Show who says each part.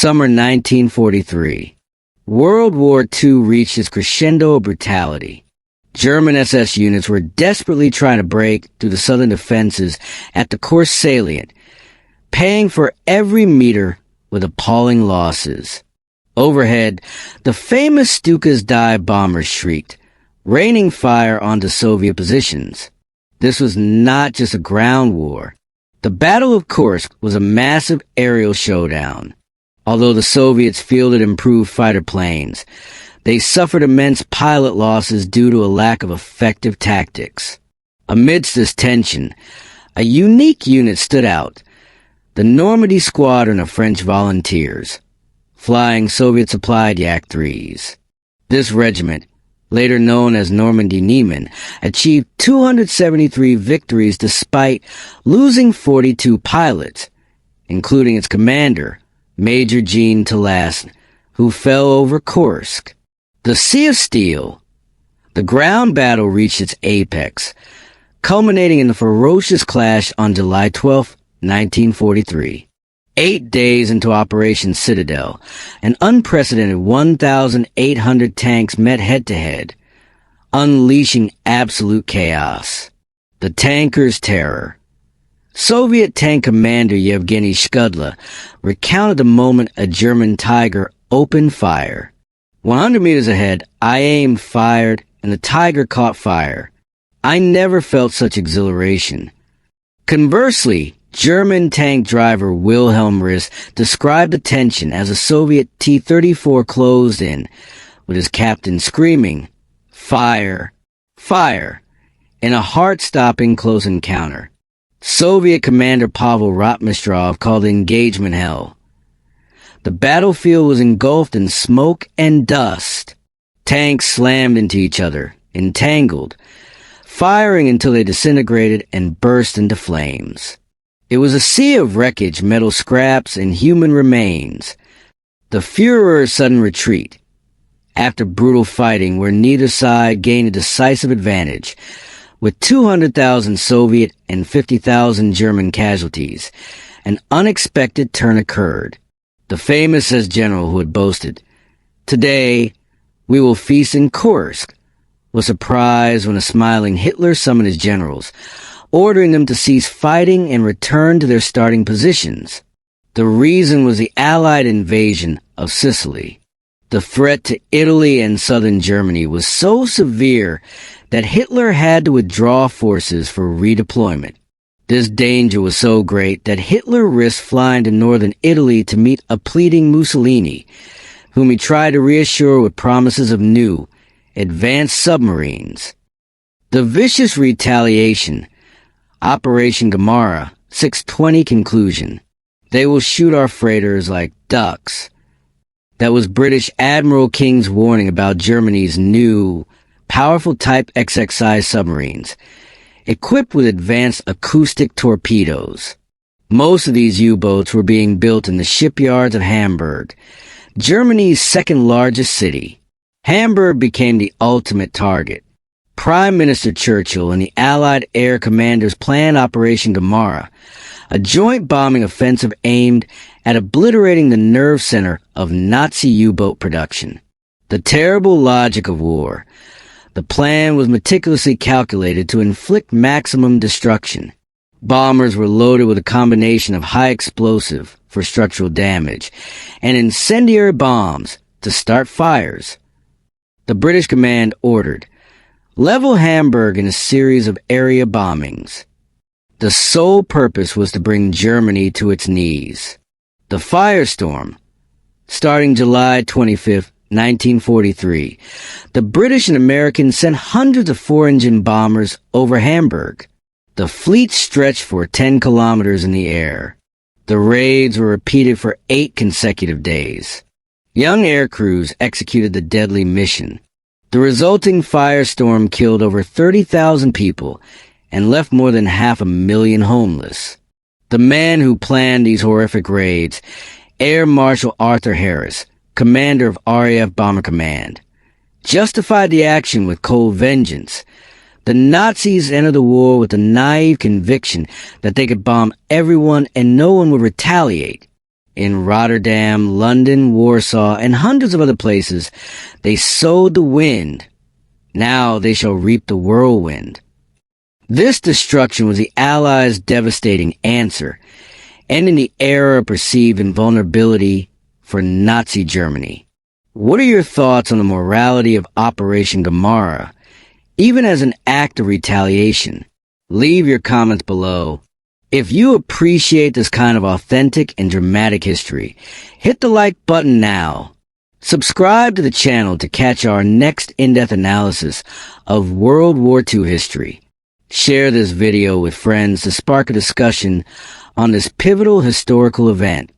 Speaker 1: Summer 1943. World War II reached its crescendo of brutality. German SS units were desperately trying to break through the southern defenses at the Kursk salient, paying for every meter with appalling losses. Overhead, the famous Stuka's dive bombers shrieked, raining fire onto Soviet positions. This was not just a ground war. The Battle of Kursk was a massive aerial showdown. Although the Soviets fielded improved fighter planes, they suffered immense pilot losses due to a lack of effective tactics. Amidst this tension, a unique unit stood out, the Normandy Squadron of French volunteers, flying Soviet-supplied Yak-3s. This regiment, later known as Normandy Niemen, achieved 273 victories despite losing 42 pilots, including its commander, Major Jean Talasn, who fell over Kursk. The Sea of Steel. The ground battle reached its apex, culminating in the ferocious clash on July 12, 1943. 8 days into Operation Citadel, an unprecedented 1,800 tanks met head-to-head, unleashing absolute chaos. The tanker's terror. Soviet tank commander Yevgeny Shkudla recounted the moment a German Tiger opened fire. 100 meters ahead, I aimed, fired, and the Tiger caught fire. I never felt such exhilaration. Conversely, German tank driver Wilhelm Riss described the tension as a Soviet T-34 closed in, with his captain screaming, "Fire! Fire!" in a heart-stopping close encounter. Soviet commander Pavel Rotmistrov called the engagement hell. The battlefield was engulfed in smoke and dust. Tanks slammed into each other, entangled, firing until they disintegrated and burst into flames. It was a sea of wreckage, metal scraps, and human remains. The Führer's sudden retreat, after brutal fighting where neither side gained a decisive advantage, with 200,000 Soviet and 50,000 German casualties, an unexpected turn occurred. The famous SS general who had boasted, "Today, we will feast in Kursk," was surprised when a smiling Hitler summoned his generals, ordering them to cease fighting and return to their starting positions. The reason was the Allied invasion of Sicily. The threat to Italy and southern Germany was so severe that Hitler had to withdraw forces for redeployment. This danger was so great that Hitler risked flying to northern Italy to meet a pleading Mussolini, whom he tried to reassure with promises of new, advanced submarines. The vicious retaliation, Operation Gamara, 6/20 conclusion. They will shoot our freighters like ducks. That was British Admiral King's warning about Germany's new, powerful Type XXI submarines, equipped with advanced acoustic torpedoes. Most of these U-boats were being built in the shipyards of Hamburg, Germany's second-largest city. Hamburg became the ultimate target. Prime Minister Churchill and the Allied air commanders planned Operation Gamara, a joint bombing offensive aimed at obliterating the nerve center of Nazi U-boat production. The terrible logic of war. The plan was meticulously calculated to inflict maximum destruction. Bombers were loaded with a combination of high explosive for structural damage and incendiary bombs to start fires. The British command ordered, level Hamburg in a series of area bombings. The sole purpose was to bring Germany to its knees. The firestorm, starting July 25th, 1943, the British and Americans sent hundreds of four-engine bombers over Hamburg. The fleet stretched for 10 kilometers in the air. The raids were repeated for 8 consecutive days. Young air crews executed the deadly mission. The resulting firestorm killed over 30,000 people and left more than 500,000 homeless. The man who planned these horrific raids, Air Marshal Arthur Harris, commander of RAF Bomber Command, justified the action with cold vengeance. The Nazis entered the war with the naive conviction that they could bomb everyone and no one would retaliate. In Rotterdam, London, Warsaw, and hundreds of other places, they sowed the wind. Now they shall reap the whirlwind. This destruction was the Allies' devastating answer, ending the era of perceived invulnerability for Nazi Germany. What are your thoughts on the morality of Operation Gemara, even as an act of retaliation? Leave your comments below. If you appreciate this kind of authentic and dramatic history, hit the like button now. Subscribe to the channel to catch our next in-depth analysis of World War II history. Share this video with friends to spark a discussion on this pivotal historical event.